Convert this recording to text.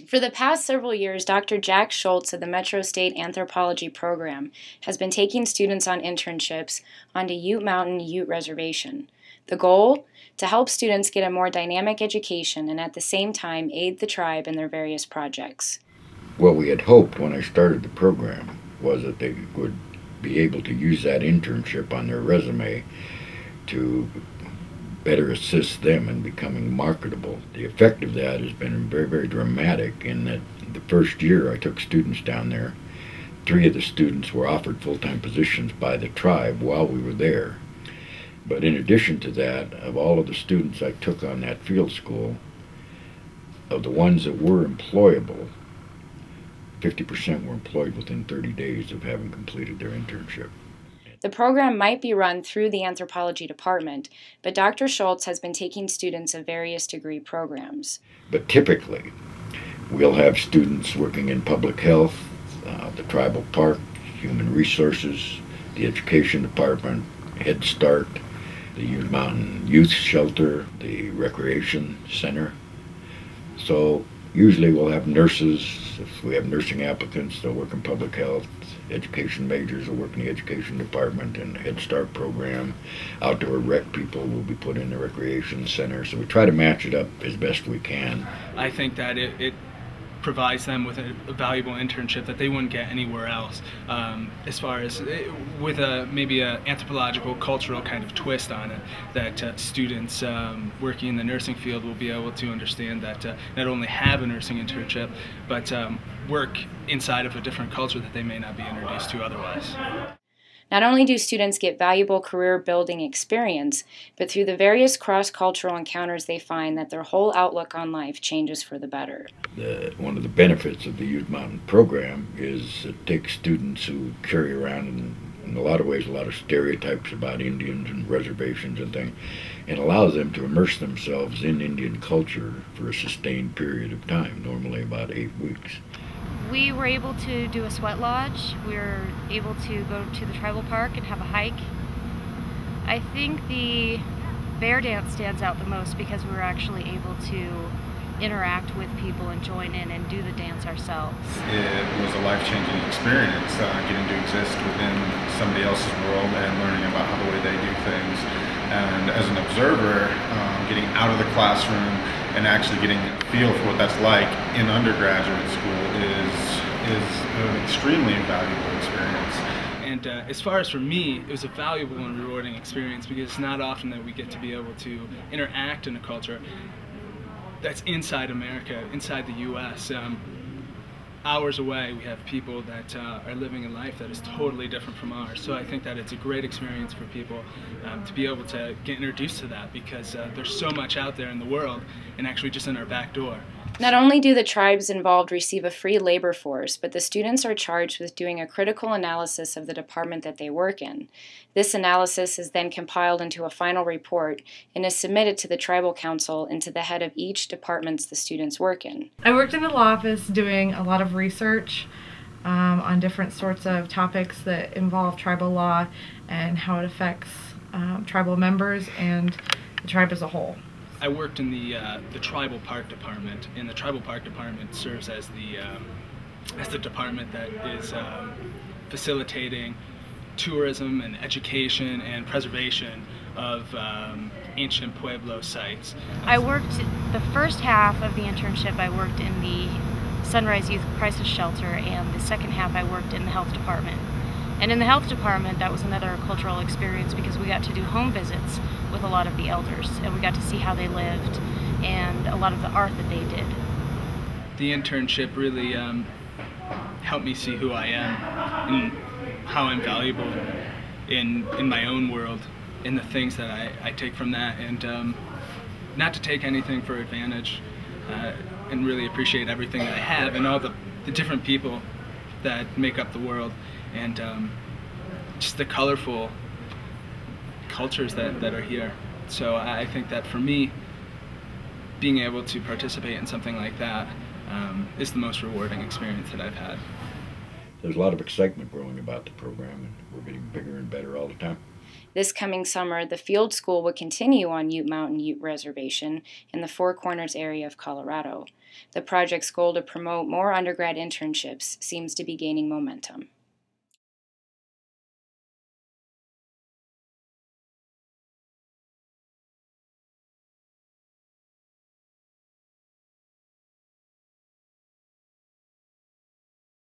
For the past several years, Dr. Jack Schultz of the Metro State Anthropology Program has been taking students on internships onto Ute Mountain Ute Reservation. The goal? To help students get a more dynamic education and at the same time aid the tribe in their various projects. What we had hoped when I started the program was that they would be able to use that internship on their resume to better assist them in becoming marketable. The effect of that has been very, very dramatic in that the first year I took students down there, 3 of the students were offered full-time positions by the tribe while we were there. But in addition to that, of all of the students I took on that field school, of the ones that were employable, 50% were employed within 30 days of having completed their internship. The program might be run through the anthropology department, but Dr. Schultz has been taking students of various degree programs. But typically, we'll have students working in public health, the tribal park, human resources, the education department, Head Start, the Ute Mountain Youth Shelter, the recreation center. So usually we'll have nurses. If we have nursing applicants, they'll work in public health. Education majors will work in the education department and the Head Start program. Outdoor rec people will be put in the recreation center. So we try to match it up as best we can. I think that it provides them with a valuable internship that they wouldn't get anywhere else, as far as with maybe an anthropological cultural kind of twist on it, that students working in the nursing field will be able to understand that not only have a nursing internship, but work inside of a different culture that they may not be introduced to otherwise. Not only do students get valuable career-building experience, but through the various cross-cultural encounters they find that their whole outlook on life changes for the better. One of the benefits of the Ute Mountain program is it takes students who carry around in a lot of ways a lot of stereotypes about Indians and reservations and things, and allows them to immerse themselves in Indian culture for a sustained period of time, normally about 8 weeks. We were able to do a sweat lodge. We were able to go to the tribal park and have a hike. I think the bear dance stands out the most because we were actually able to interact with people and join in and do the dance ourselves. It was a life-changing experience, getting to exist within somebody else's world and learning about how the way they do things. And as an observer, getting out of the classroom and actually getting a feel for what that's like in undergraduate school is an extremely valuable experience. And as far as for me, it was a valuable and rewarding experience because it's not often that we get to be able to interact in a culture that's inside America, inside the U.S. Hours away, we have people that are living a life that is totally different from ours. So I think that it's a great experience for people to be able to get introduced to that because there's so much out there in the world and actually just in our back door. Not only do the tribes involved receive a free labor force, but the students are charged with doing a critical analysis of the department that they work in. This analysis is then compiled into a final report and is submitted to the tribal council and to the head of each departments the students work in. I worked in the law office doing a lot of research on different sorts of topics that involve tribal law and how it affects tribal members and the tribe as a whole. I worked in the tribal park department, and the tribal park department serves as the department that is facilitating tourism and education and preservation of ancient Pueblo sites. I worked the first half of the internship. I worked in the Sunrise Youth Crisis Shelter, and the second half I worked in the health department. And in the health department, that was another cultural experience because we got to do home visits with a lot of the elders, and we got to see how they lived and a lot of the art that they did. The internship really helped me see who I am and how I'm valuable in my own world, in the things that I take from that, and not to take anything for advantage, and really appreciate everything that I have and all the different people that make up the world. And just the colorful cultures that are here. So I think that for me, being able to participate in something like that is the most rewarding experience that I've had. There's a lot of excitement growing about the program, and we're getting bigger and better all the time. This coming summer, the field school will continue on Ute Mountain Ute Reservation in the Four Corners area of Colorado. The project's goal to promote more undergrad internships seems to be gaining momentum.